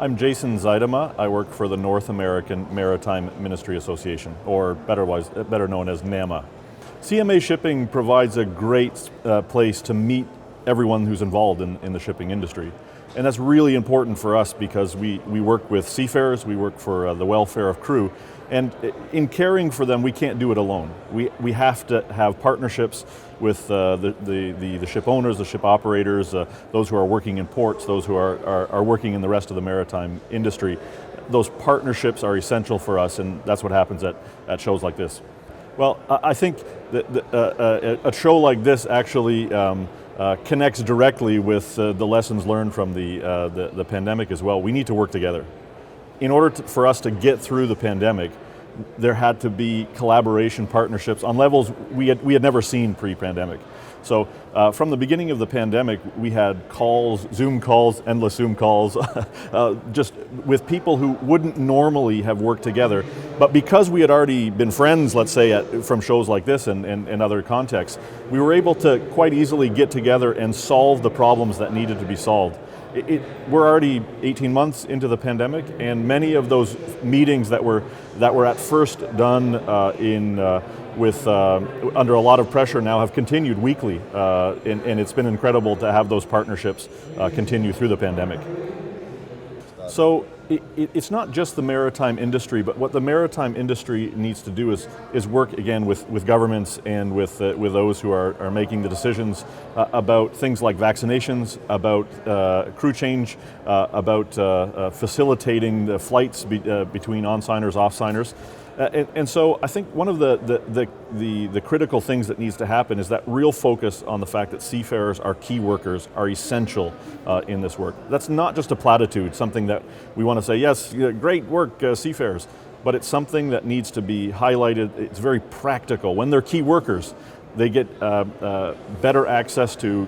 I'm Jason Zuidema. I work for the North American Maritime Ministry Association, or better known as NAMMA. CMA Shipping provides a great place to meet everyone who's involved in the shipping industry. And that's really important for us because we work with seafarers, we work for the welfare of crew, and in caring for them, we can't do it alone. We have to have partnerships with the ship owners, the ship operators, those who are working in ports, those who are working in the rest of the maritime industry. Those partnerships are essential for us, and that's what happens at shows like this. Well, I think that a show like this actually connects directly with the lessons learned from the pandemic as well. We need to work together. In order for us to get through the pandemic, there had to be collaboration partnerships on levels we had never seen pre-pandemic. So from the beginning of the pandemic, we had calls, Zoom calls, endless Zoom calls, just with people who wouldn't normally have worked together. But because we had already been friends, let's say, from shows like this and other contexts, we were able to quite easily get together and solve the problems that needed to be solved. We're already 18 months into the pandemic, and many of those meetings that were at first done under a lot of pressure now have continued weekly, and it's been incredible to have those partnerships continue through the pandemic. So it's not just the maritime industry, but what the maritime industry needs to do is work again with governments and with those who are making the decisions about things like vaccinations, about crew change, about facilitating the flights between on-signers, off-signers. And so I think one of the critical things that needs to happen is that real focus on the fact that seafarers are key workers, are essential in this work. That's not just a platitude, something that we want to say, yes, great work, seafarers, but it's something that needs to be highlighted. It's very practical. When they're key workers, they get better access to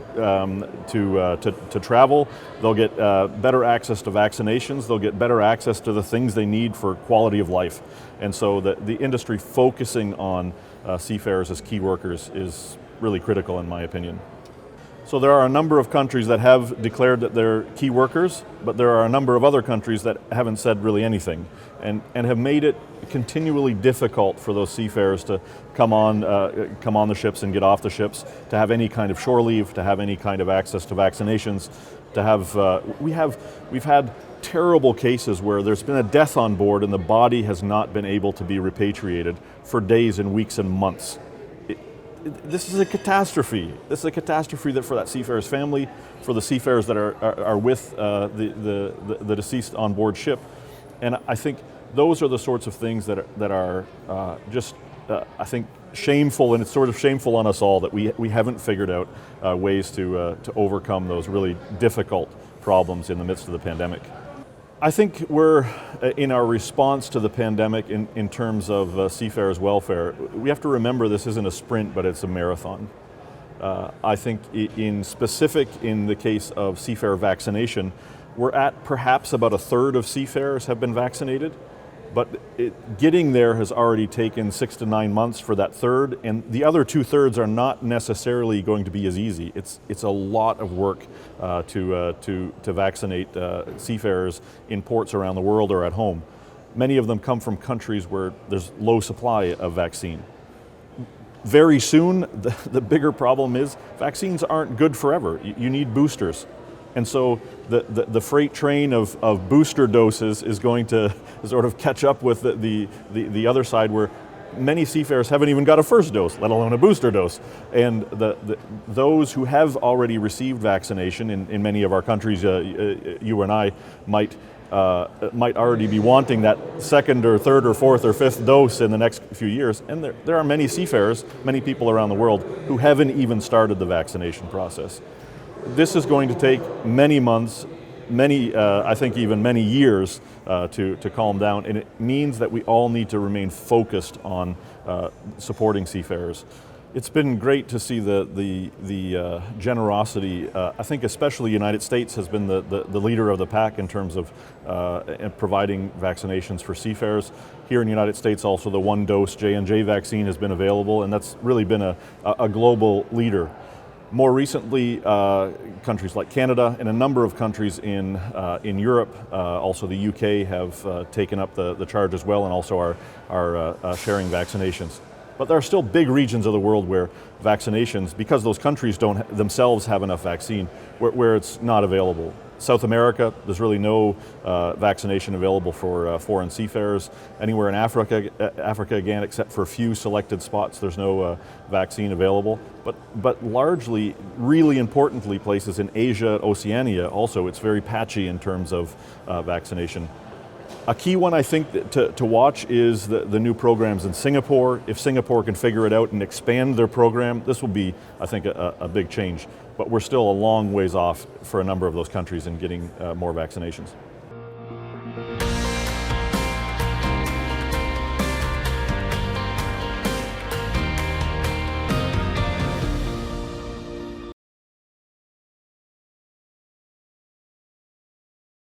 travel. They'll get better access to vaccinations. They'll get better access to the things they need for quality of life. And so the industry focusing on seafarers as key workers is really critical, in my opinion. So there are a number of countries that have declared that they're key workers, but there are a number of other countries that haven't said really anything, and have made it continually difficult for those seafarers to come on the ships and get off the ships, to have any kind of shore leave, to have any kind of access to vaccinations, to have we've had terrible cases where there's been a death on board and the body has not been able to be repatriated for days and weeks and months. This is a catastrophe. This is a catastrophe that for that seafarer's family, for the seafarers that are with the deceased on board ship, and I think those are the sorts of things that are just I think shameful, and it's sort of shameful on us all that we haven't figured out ways to overcome those really difficult problems in the midst of the pandemic. I think we're, in our response to the pandemic in terms of seafarers' welfare, we have to remember this isn't a sprint, but it's a marathon. I think in the case of seafarer vaccination, we're at perhaps about a third of seafarers have been vaccinated, but getting there has already taken 6 to 9 months for that third, and the other 2/3 are not necessarily going to be as easy. It's a lot of work to vaccinate seafarers in ports around the world or at home. Many of them come from countries where there's low supply of vaccine. Very soon, the bigger problem is vaccines aren't good forever. You need boosters. And so the freight train of booster doses is going to sort of catch up with the other side, where many seafarers haven't even got a first dose, let alone a booster dose. And those who have already received vaccination in many of our countries, you and I might already be wanting that second or third or fourth or fifth dose in the next few years. And there are many seafarers, many people around the world who haven't even started the vaccination process. This is going to take many months, I think even many years to calm down, and it means that we all need to remain focused on supporting seafarers. It's been great to see the generosity. I think especially the United States has been the leader of the pack in terms of providing vaccinations for seafarers. Here in the United States also the 1-dose J&J vaccine has been available, and that's really been a global leader. More recently, countries like Canada and a number of countries in Europe, also the UK, have taken up the charge as well, and also are sharing vaccinations. But there are still big regions of the world where vaccinations, because those countries don't themselves have enough vaccine, where it's not available. South America, there's really no vaccination available for foreign seafarers. Anywhere in Africa again, except for a few selected spots, there's no vaccine available. But largely, really importantly, places in Asia, Oceania, also, it's very patchy in terms of vaccination. A key one, I think, to watch is the new programs in Singapore. If Singapore can figure it out and expand their program, this will be, I think, a big change. But we're still a long ways off for a number of those countries in getting more vaccinations.